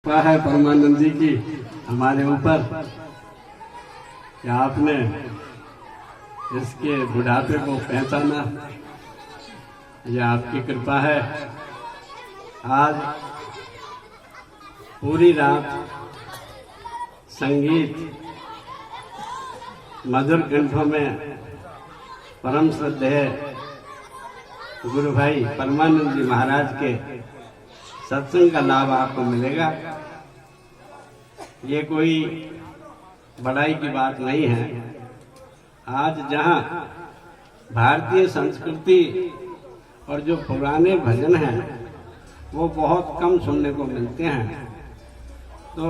कृपा है परमानंद जी की हमारे ऊपर कि आपने इसके बुढ़ापे को पहचाना। ये आपकी कृपा है। आज पूरी रात संगीत मधुर कंठों में परम श्रद्धेय गुरु भाई परमानंद जी महाराज के सत्संग का लाभ आपको मिलेगा। ये कोई बड़ाई की बात नहीं है। आज जहाँ भारतीय संस्कृति और जो पुराने भजन हैं वो बहुत कम सुनने को मिलते हैं, तो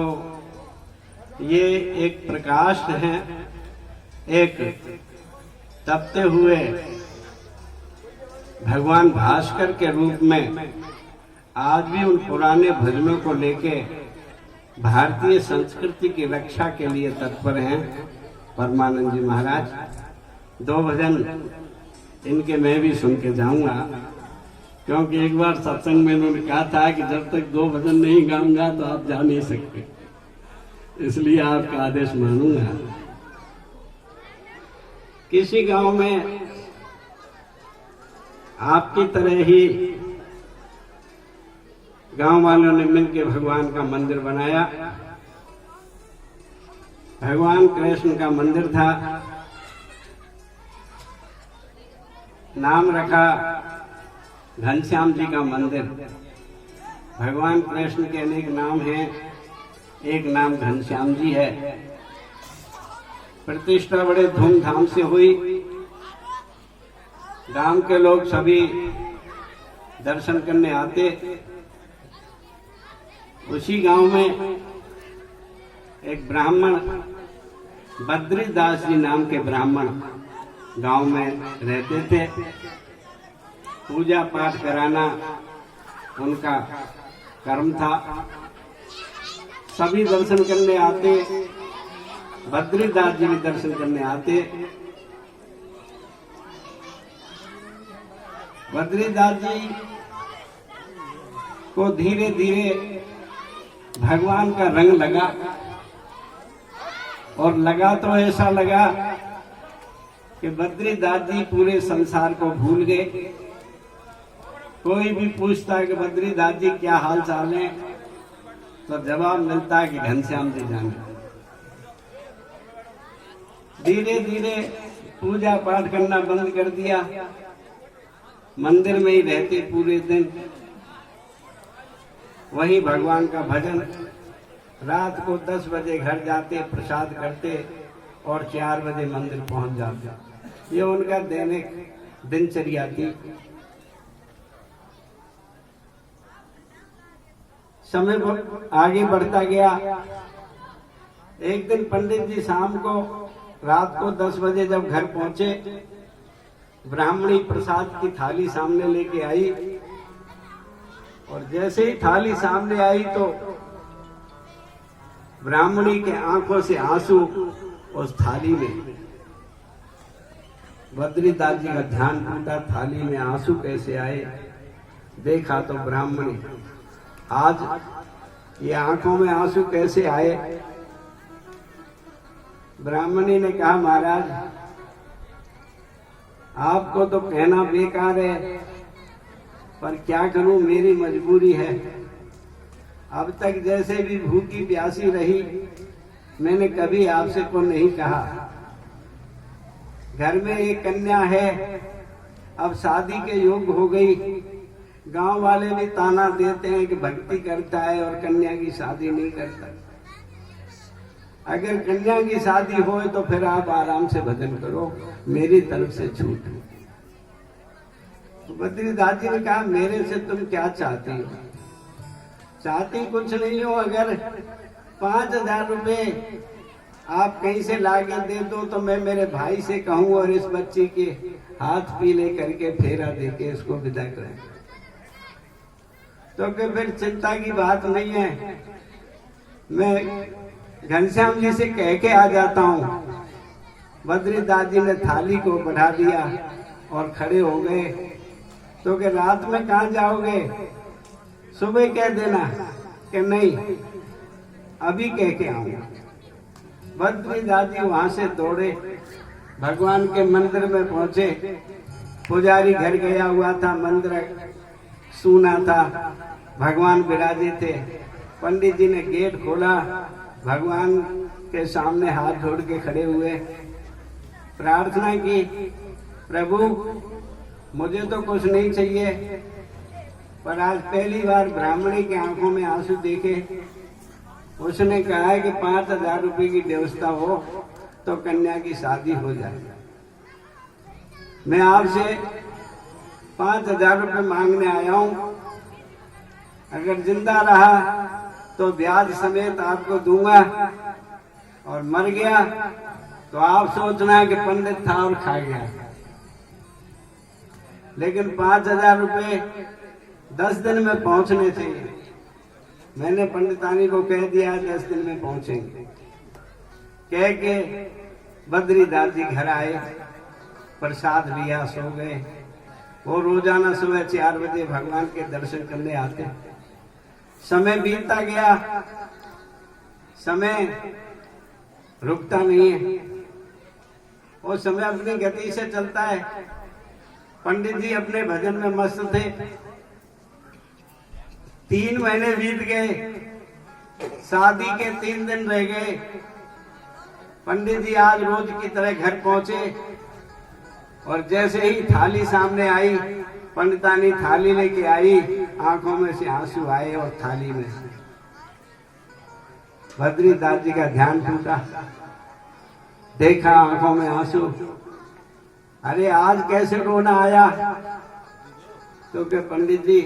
ये एक प्रकाश है, एक तपते हुए भगवान भास्कर के रूप में आज भी उन पुराने भजनों को लेके भारतीय संस्कृति की रक्षा के लिए तत्पर हैं परमानंद जी महाराज। दो भजन इनके मैं भी सुन के जाऊंगा, क्योंकि एक बार सत्संग में उन्होंने कहा था कि जब तक दो भजन नहीं गाऊंगा तो आप जा नहीं सकते, इसलिए आपका आदेश मानूंगा। किसी गांव में आपकी तरह ही गांव वालों ने मिलकर भगवान का मंदिर बनाया। भगवान कृष्ण का मंदिर था, नाम रखा घनश्याम जी का मंदिर। भगवान कृष्ण के अनेक नाम हैं, एक नाम घनश्याम जी है। प्रतिष्ठा बड़े धूमधाम से हुई। गांव के लोग सभी दर्शन करने आते। उसी गांव में एक ब्राह्मण बद्रीदास जी नाम के ब्राह्मण गांव में रहते थे। पूजा पाठ कराना उनका कर्म था। सभी दर्शन करने आते, बद्रीदास जी भी दर्शन करने आते। बद्रीदास जी को धीरे धीरे भगवान का रंग लगा, और लगा तो ऐसा लगा कि बद्रीदास जी पूरे संसार को भूल गए। कोई भी पूछता है कि बद्रीदास जी क्या हाल चाल है, तो जवाब मिलता है कि घनश्याम जी जाने। धीरे धीरे पूजा पाठ करना बंद कर दिया, मंदिर में ही रहते पूरे दिन, वही भगवान का भजन। रात को 10 बजे घर जाते, प्रसाद करते और 4 बजे मंदिर पहुंच जाते। ये उनका दैनिक दिनचर्या थी। समय आगे बढ़ता गया। एक दिन पंडित जी शाम को रात को 10 बजे जब घर पहुंचे, ब्राह्मणी प्रसाद की थाली सामने लेके आई, और जैसे ही थाली सामने आई तो ब्राह्मणी के आंखों से आंसू उस थाली में। बद्रीदास जी का ध्यान टूटा, थाली में आंसू कैसे आए। देखा तो ब्राह्मणी, आज ये आंखों में आंसू कैसे आए। ब्राह्मणी ने कहा, महाराज आपको तो कहना बेकार है, पर क्या करूं, मेरी मजबूरी है। अब तक जैसे भी भूखी प्यासी रही, मैंने कभी आपसे को नहीं कहा। घर में एक कन्या है, अब शादी के योग्य हो गई। गांव वाले भी ताना देते हैं कि भक्ति करता है और कन्या की शादी नहीं करता। अगर कन्या की शादी हो तो फिर आप आराम से भजन करो, मेरी तरफ से छूट। तो बद्रीदास जी ने कहा, मेरे से तुम क्या चाहती हो? चाहती कुछ नहीं हो। अगर 5000 रुपए आप कहीं से लाके दे दो तो मैं मेरे भाई से कहूँ और इस बच्ची के हाथ पीले करके फेरा देके इसको विदा करें। तो फिर चिंता की बात नहीं है, मैं घनश्याम जी से कह के आ जाता हूँ। बद्रीदास जी ने थाली को बढ़ा दिया और खड़े हो गए। तो कि रात में कहाँ जाओगे, सुबह कह देना कि नहीं अभी कह के आऊंगा। बद्रीदास जी वहां से दौड़े, भगवान के मंदिर में पहुंचे। पुजारी घर गया हुआ था, मंदिर सूना था, भगवान विराजे थे। पंडित जी ने गेट खोला, भगवान के सामने हाथ जोड़ के खड़े हुए, प्रार्थना की, प्रभु मुझे तो कुछ नहीं चाहिए, पर आज पहली बार ब्राह्मणी की आंखों में आंसू देखे। उसने कहा है कि 5,000 रुपए की व्यवस्था हो तो कन्या की शादी हो जाए। मैं आपसे 5,000 रुपए मांगने आया हूं, अगर जिंदा रहा तो ब्याज समेत आपको दूंगा, और मर गया तो आप सोचना कि पंडित था और खा गया। लेकिन 5,000 रुपए 10 दिन में पहुंचने चाहिए। मैंने पंडितानी को कह दिया 10 दिन में पहुंचेंगे। कह के बद्रीदास जी घर आए, प्रसाद लिया, सो गए। वो रोजाना सुबह 4 बजे भगवान के दर्शन करने आते। समय बीतता गया, समय रुकता नहीं है, वो समय अपनी गति से चलता है। पंडित जी अपने भजन में मस्त थे। 3 महीने बीत गए, शादी के 3 दिन रह गए। पंडित जी आज रोज की तरह घर पहुंचे, और जैसे ही थाली सामने आई, पंडितानी थाली लेके आई, आंखों में से आंसू आए और थाली में से बद्रीदास जी का ध्यान टूटा। देखा आंखों में आंसू, अरे आज कैसे रोना आया? तो क्या पंडित जी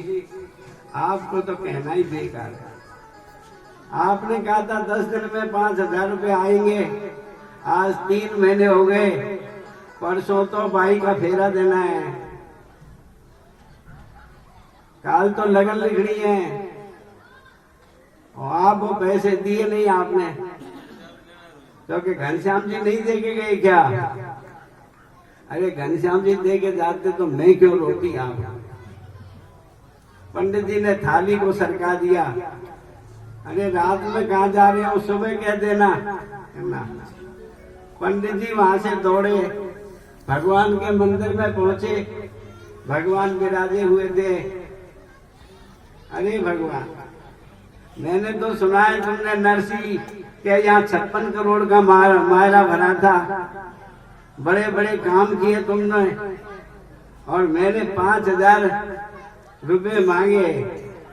आपको तो कहना ही बेकार है। आपने कहा था 10 दिन में 5,000 रुपए आएंगे, आज 3 महीने हो गए, परसों तो बाई का फेरा देना है, काल तो लगन लिखनी है, और आप वो पैसे दिए नहीं आपने, क्योंकि घनश्याम जी नहीं दे के गए क्या? अरे घनश्याम जी दे के जाते तो मैं क्यों रोती आप? पंडित जी ने थाली को सरका दिया। अरे रात में कहाँ जा रहे हो, सुबह कह देना। पंडित जी वहां से दौड़े, भगवान के मंदिर में पहुंचे। भगवान विराजे हुए थे। अरे भगवान, मैंने तो सुना है तुमने नरसी के यहाँ 56 करोड़ का मायरा भरा था, बड़े बड़े काम किए तुमने, और मैंने 5,000 रुपए मांगे,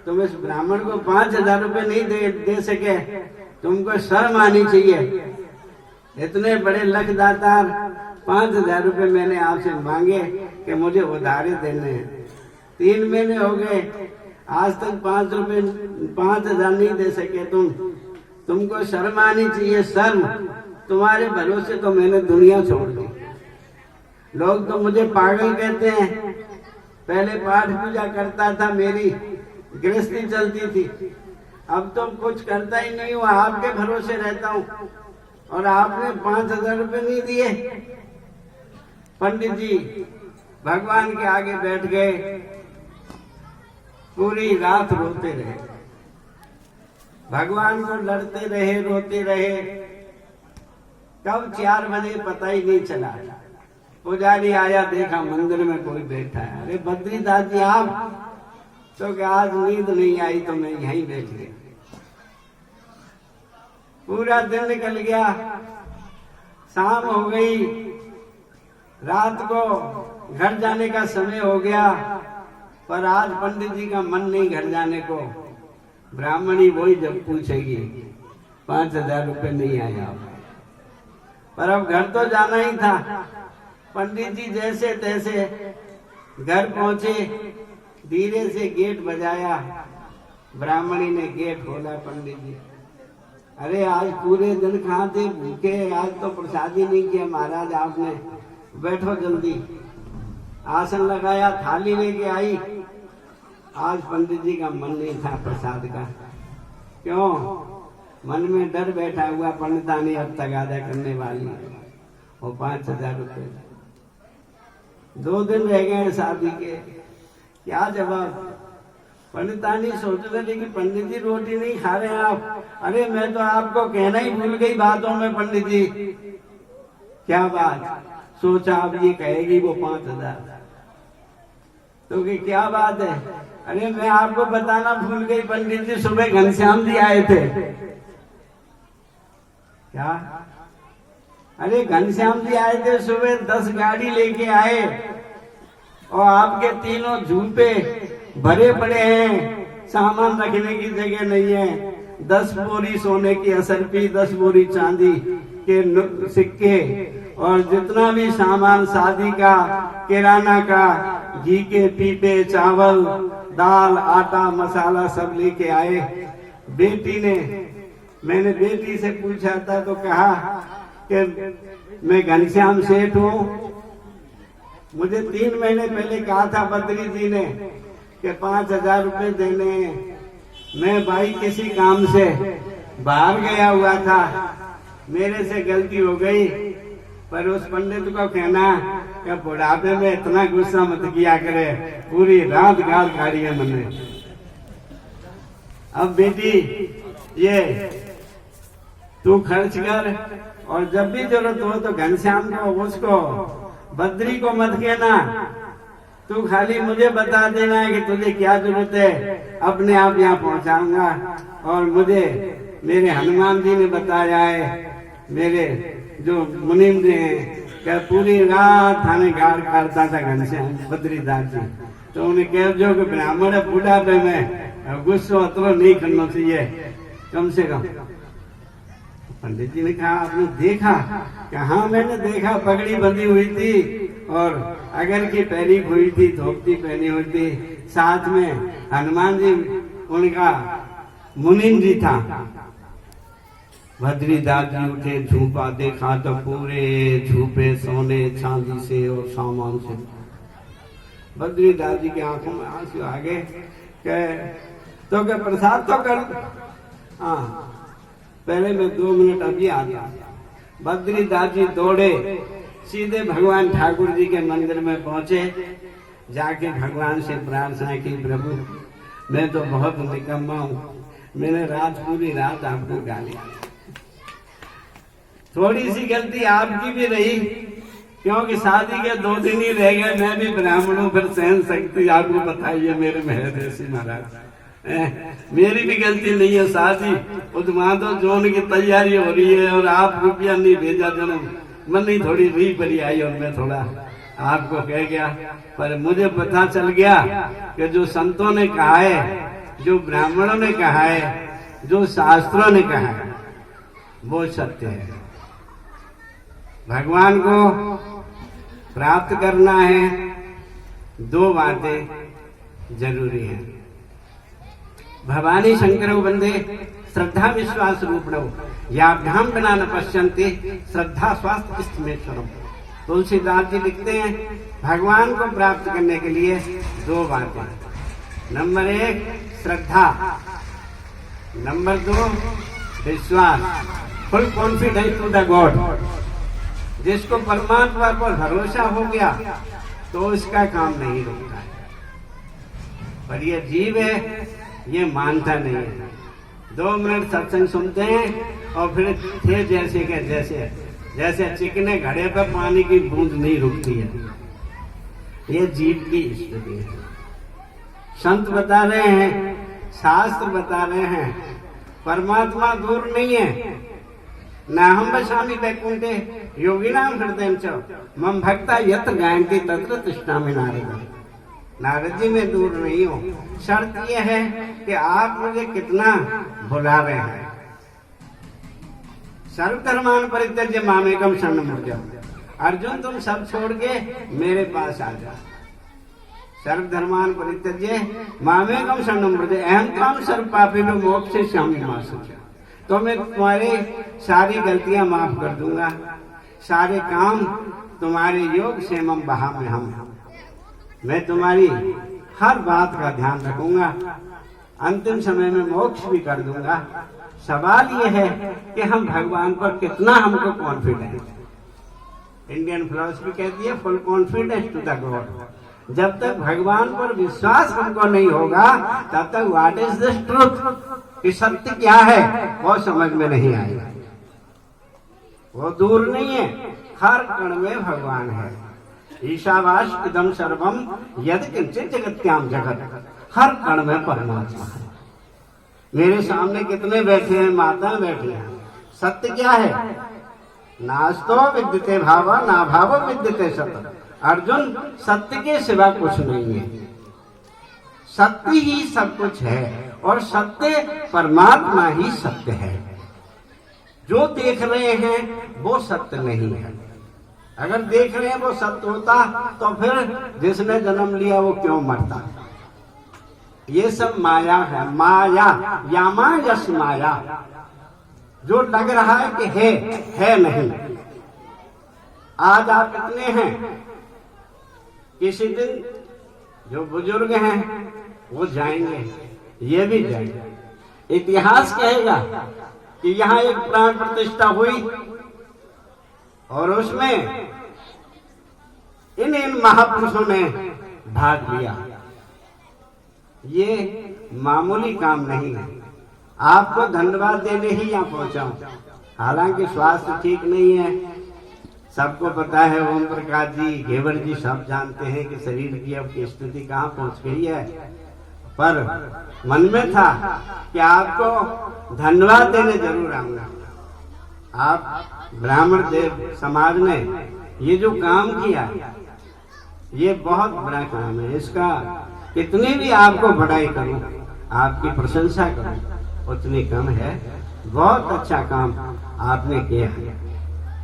तुम इस ब्राह्मण को 5,000 रुपए नहीं दे सके, तुमको शर्म आनी चाहिए। इतने बड़े लखदातार 5,000 रुपए मैंने आपसे मांगे कि मुझे उधारे देने हैं। 3 महीने हो गए, आज तक 5,000 नहीं दे सके तुमको शर्म आनी चाहिए। शर्म, तुम्हारे भरोसे तो मैंने दुनिया छोड़ दी। लोग तो मुझे पागल कहते हैं। पहले पाठ पूजा करता था, मेरी गृहस्थी चलती थी, अब तो कुछ करता ही नहीं हूँ, आपके भरोसे रहता हूँ, और आपने 5,000 रुपए नहीं दिए। पंडित जी भगवान के आगे बैठ गए, पूरी रात रोते रहे, भगवान को लड़ते रहे, रोते रहे। कब 4 बजे पता ही नहीं चला। पुजारी आया, देखा मंदिर में कोई बैठा है। अरे बद्रीदास जी आप तो क्या? आज नींद नहीं आई तो मैं यहीं बैठ गया। पूरा दिन निकल गया, शाम हो गई, रात को घर जाने का समय हो गया, पर आज पंडित जी का मन नहीं घर जाने को। ब्राह्मणी वही जब पूछेगी 5,000 रुपए नहीं आया, पर अब घर तो जाना ही था। पंडित जी जैसे तैसे घर पहुंचे, धीरे से गेट बजाया, ब्राह्मणी ने गेट खोला। पंडित जी, अरे आज पूरे दिन कहाँ थे? भूखे, आज तो प्रसाद ही नहीं किया महाराज आपने, बैठो जल्दी। आसन लगाया, थाली लेके आई। आज पंडित जी का मन नहीं था प्रसाद का। क्यों? मन में डर बैठा हुआ, पंडितानी अब तगादा करने वाली है, वो 5,000 रुपए। 2 दिन रह गए शादी के, क्या जवाब? पंडितानी सोच रहे थे कि पंडित जी रोटी नहीं खा रहे हैं आप। अरे मैं तो आपको कहना ही भूल गई बातों में पंडित जी। क्या बात? सोचा अब ये कहेगी वो 5,000, तो कि क्या बात है? अरे मैं आपको बताना भूल गई पंडित जी, सुबह घनश्याम जी आए थे। क्या? अरे घनश्याम जी आए थे सुबह, 10 गाड़ी लेके आए और आपके तीनों झूपे भरे पड़े हैं, सामान रखने की जगह नहीं है। 10 बोरी सोने की असरफी, 10 बोरी चांदी के सिक्के और जितना भी सामान शादी का, किराना का, घी के पीपे, चावल, दाल, आटा, मसाला सब लेके आए। बेटी ने, मैंने बेटी से पूछा था तो कहा कि मैं घनश्याम सेठ हूँ। मुझे 3 महीने पहले कहा था बद्री जी ने कि 5,000 रुपए देने हैं। मैं भाई किसी काम से बाहर गया हुआ था, मेरे से गलती हो गई। पर उस पंडित को कहना कि बुढ़ापे में इतना गुस्सा मत किया करे, पूरी रात गाल काढ़ी है मन में। अब बेटी ये तू खर्च कर और जब भी जरूरत हो तो घनश्याम को, उसको, बद्री को मत कहना। तू खाली मुझे बता देना है कि तुझे क्या जरूरत है, अपने आप यहाँ पहुँचाऊंगा। और मुझे मेरे हनुमान जी ने बताया है, मेरे जो मुनीम जी हैं, क्या पूरी रात थाने गाड़ काटता था घनश्याम बद्रीदास जी। तो उन्हें कह जो कि ब्राह्मण बुढ़ापे में गुस्सा अतरो नहीं करना चाहिए कम से कम। पंडित जी ने कहा आपने देखा? कि हाँ मैंने देखा, पगड़ी बंधी हुई थी और अगर की पहनी हुई थी, धोती पहनी हुई थी, साथ में हनुमान जी उनका मुनीम जी था। बद्रीदास जी उठे, झूपा देखा तो पूरे झूपे सोने चांदी से और सामान से। बद्रीदास जी की आंखों में आंसू आ गए। तो क्या प्रसाद तो कर? हाँ पहले मैं 2 मिनट अभी आ गया। बद्रीदास जी दौड़े, सीधे भगवान ठाकुर जी के मंदिर में पहुंचे। जाके भगवान से प्रार्थना की, प्रभु मैं तो बहुत निकम्मा हूँ, मैंने पूरी रात आपको गाली। थोड़ी सी गलती आपकी भी रही, क्योंकि शादी के 2 दिन ही रह गए। मैं भी ब्राह्मण हूँ, फिर सहन शक्ति आपको बताइए मेरे महर्षि महाराज। मेरी भी गलती नहीं है, शादी उदमा तो जोन की तैयारी हो रही है और आप रुपया नहीं भेजा, जन्म मन नहीं थोड़ी री परी आई और मैं थोड़ा आपको कह गया। पर मुझे पता चल गया कि जो संतों ने कहा है, जो ब्राह्मणों ने कहा है, जो शास्त्रों ने कहा है, वो सत्य है। भगवान को प्राप्त करना है, 2 बातें जरूरी हैं। भवानी शंकरो वंदे श्रद्धा विश्वास रूपणो याभ्याम बिना न पश्यन्ते श्रद्धा स्वास्थ्य स्थमेश्वरम। तुलसीदास जी लिखते हैं भगवान को प्राप्त करने के लिए 2 बातें। नंबर 1 श्रद्धा, नंबर 2 विश्वास, full confidence to the God. जिसको परमात्मा पर भरोसा हो गया तो उसका काम नहीं रुकता है। पर ये जीव है, ये मानता नहीं है। 2 मिनट सत्संग सुनते हैं और फिर थे जैसे के जैसे, जैसे चिकने घड़े पर पानी की बूंद नहीं रुकती है। ये जीव की स्थिति है। संत बता रहे हैं, शास्त्र बता रहे हैं, परमात्मा दूर नहीं है। ना हम बसामी वैकुंठे योगिनाम हृदय च मम भक्ता यत्र गायन्ति तत्र तृष्णामि नारद। नारद जी मैं दूर नहीं हूँ, शर्त यह है कि आप मुझे कितना भुला रहे हैं। सर्वधर्मान परित्यज्य मामेकम शरणं व्रज। अर्जुन तुम सब छोड़ के मेरे पास आ जाओ। सर्वधर्मान परित्यज्य मामेकम शरणं व्रज अहं त्वां सर्व पापेभ्यो मोक्षयिष्यामि मा शुचः। तो मैं तुम्हारी सारी गलतियां माफ कर दूंगा, सारे काम तुम्हारे योग से मम बहा में हम, मैं तुम्हारी हर बात का ध्यान रखूंगा, अंतिम समय में मोक्ष भी कर दूंगा। सवाल ये है कि हम भगवान पर कितना हमको कॉन्फिडेंस। इंडियन फिलॉसफी कहती है full confidence to the God. जब तक भगवान पर विश्वास हमको नहीं होगा तब तक व्हाट इज दिस ट्रूथ, कि सत्य क्या है, वो समझ में नहीं आएगा। वो दूर नहीं है, हर कण में भगवान है। ईशावास इदम सर्वम यद किंचित जगत्याम जगत, हर कण में परमात्मा है। मेरे सामने कितने बैठे हैं, माताएं बैठी हैं, सत्य क्या है? नास्तो विद्यते भाव ना भाव विद्यते सत्य। अर्जुन, सत्य के सिवा कुछ नहीं है, सत्य ही सब कुछ है, और सत्य परमात्मा ही सत्य है। जो देख रहे हैं वो सत्य नहीं है। अगर देख रहे हैं वो सत्य होता तो फिर जिसने जन्म लिया वो क्यों मरता? ये सब माया है, माया, यामा यश माया, जो लग रहा है कि है नहीं। आज आप कितने हैं, किसी दिन जो बुजुर्ग हैं वो जाएंगे, ये भी जाएंगे। इतिहास कहेगा कि यहाँ एक प्राण प्रतिष्ठा हुई और उसमें इन महापुरुषों ने भाग लिया। ये मामूली काम नहीं है। आपको धन्यवाद देने ही यहाँ पहुंचा हूं। हालांकि स्वास्थ्य ठीक नहीं है, सबको पता है। ओम प्रकाश जी, घेवर जी सब जानते हैं कि शरीर की अब की स्थिति कहाँ पहुंच गई है, पर मन में था कि आपको धन्यवाद देने जरूर आऊंगा। आप ब्राह्मण देव समाज ने ये जो काम किया, ये बहुत बड़ा काम है। इसका कितनी भी आपको बड़ाई करूं, आपकी प्रशंसा करूं, उतनी कम है। बहुत अच्छा काम आपने किया है।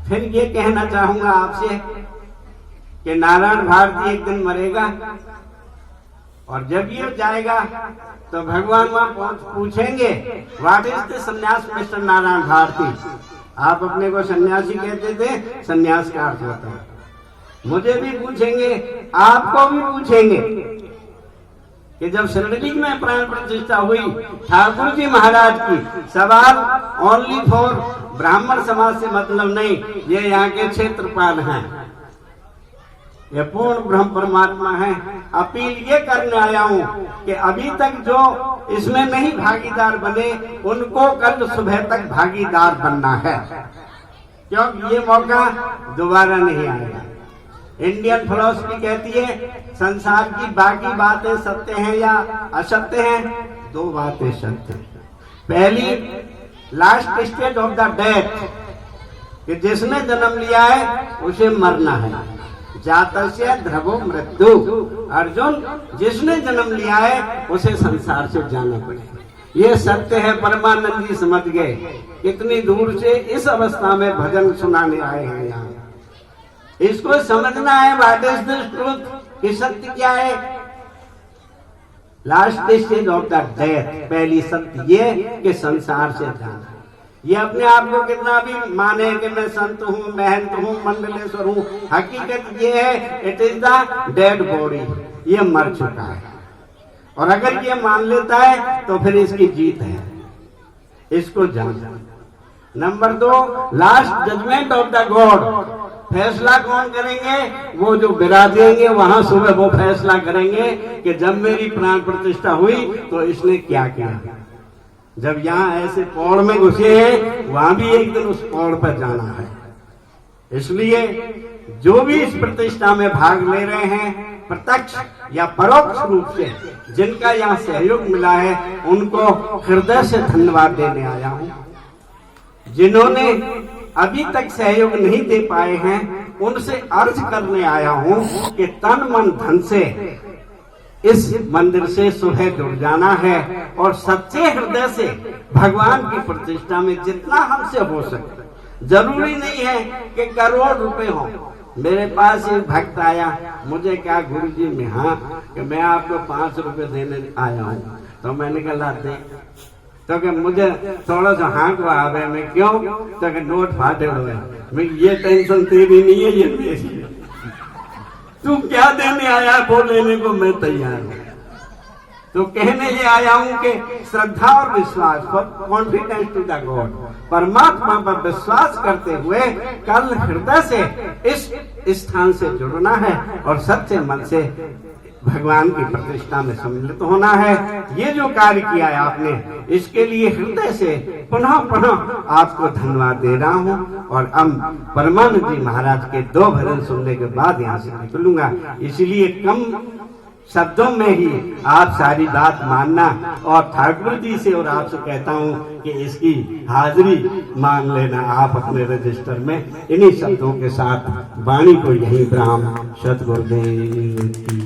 फिर ये कहना चाहूंगा आपसे कि नारायण भारती एक दिन मरेगा, और जब ये जाएगा तो भगवान वहां पूछेंगे, व्हाट इज द सन्यास मिस्टर नारायण भारती? आप अपने को सन्यासी कहते थे, सन्यास का अर्थ होता है। मुझे भी पूछेंगे, आपको भी पूछेंगे कि जब शिरडी में प्राण प्रतिष्ठा हुई ठाकुर जी महाराज की, सवाल ओनली फॉर ब्राह्मण समाज से मतलब नहीं, ये यहाँ के क्षेत्रपाल हैं, ये पूर्ण ब्रह्म परमात्मा है। अपील ये करने आया हूँ कि अभी तक जो इसमें नहीं भागीदार बने, उनको कल सुबह तक भागीदार बनना है, क्योंकि ये मौका दोबारा नहीं आएगा। इंडियन फिलॉसफी कहती है संसार की बाकी बातें सत्य हैं या असत्य हैं? दो बातें सत्य हैं। पहली, last stage of the death, कि जिसने जन्म लिया है उसे मरना है। जातस्य ध्रुवो मृत्यु। अर्जुन, जिसने जन्म लिया है उसे संसार से जाना पड़ेगा। ये सत्य है। परमानंद जी समझ गए। कितनी दूर से इस अवस्था में भजन सुनाने आए हैं यहाँ। इसको समझना है, व्हाट इज दिस ट्रूथ, कि सत्य क्या है। Last stage of the death, पहली सत्य ये कि संसार से जाना। ये अपने आप को कितना भी माने कि मैं संत हूँ, महंत हूँ, मंडलेश्वर हूँ, हकीकत ये है, it is the dead body, ये मर चुका है। और अगर ये मान लेता है तो फिर इसकी जीत है, इसको जान। Number 2, last judgement of the God. फैसला कौन करेंगे? वो जो विराजेंगे वहां सुबह वो फैसला करेंगे कि जब मेरी प्राण प्रतिष्ठा हुई तो इसने क्या किया। जब यहाँ ऐसे पौड़ में घुसे हैं, वहां भी एक दिन उस पौड़ पर जाना है। इसलिए जो भी इस प्रतिष्ठा में भाग ले रहे हैं, प्रत्यक्ष या परोक्ष रूप से जिनका यहाँ सहयोग मिला है, उनको हृदय से धन्यवाद देने आया हूँ। जिन्होंने अभी तक सहयोग नहीं दे पाए हैं, उनसे अर्ज करने आया हूँ कि तन मन धन से इस मंदिर से सुबह जुड़ जाना है और सच्चे हृदय से भगवान की प्रतिष्ठा में जितना हमसे हो सके। जरूरी नहीं है कि करोड़ रुपए हो। मेरे पास एक भक्त आया, मुझे क्या गुरुजी में, हाँ, कि मैं आपको 5 रुपए देने आया हूँ। तो मैंने कहा ला दे, तो कि मुझे थोड़ा सा हाँक आवे। मैं क्यों? तो कि नोट फाटे हुए। मैं ये टेंशन तेरी नहीं है, ये मेरी है। तू क्या देने आया है वो लेने को मैं तैयार हूँ। तो कहने ये आया हूँ कि श्रद्धा और विश्वास, कॉन्फिडेंस टू द गॉड, परमात्मा पर विश्वास करते हुए कल हृदय से इस स्थान से जुड़ना है और सच्चे मन से भगवान की प्रतिष्ठा में सम्मिलित होना है। ये जो कार्य किया है आपने, इसके लिए हृदय से पुनः पुनः आपको धन्यवाद दे रहा हूँ। और अब परमानंद जी महाराज के 2 भजन सुनने के बाद यहाँ से निकलूंगा, इसलिए कम शब्दों में ही आप सारी बात मानना। और ठाकुर जी से और आपसे कहता हूँ कि इसकी हाजिरी मान लेना आप अपने रजिस्टर में। इन्हीं शब्दों के साथ वाणी को यही ब्राह्म सतगुरुदेव की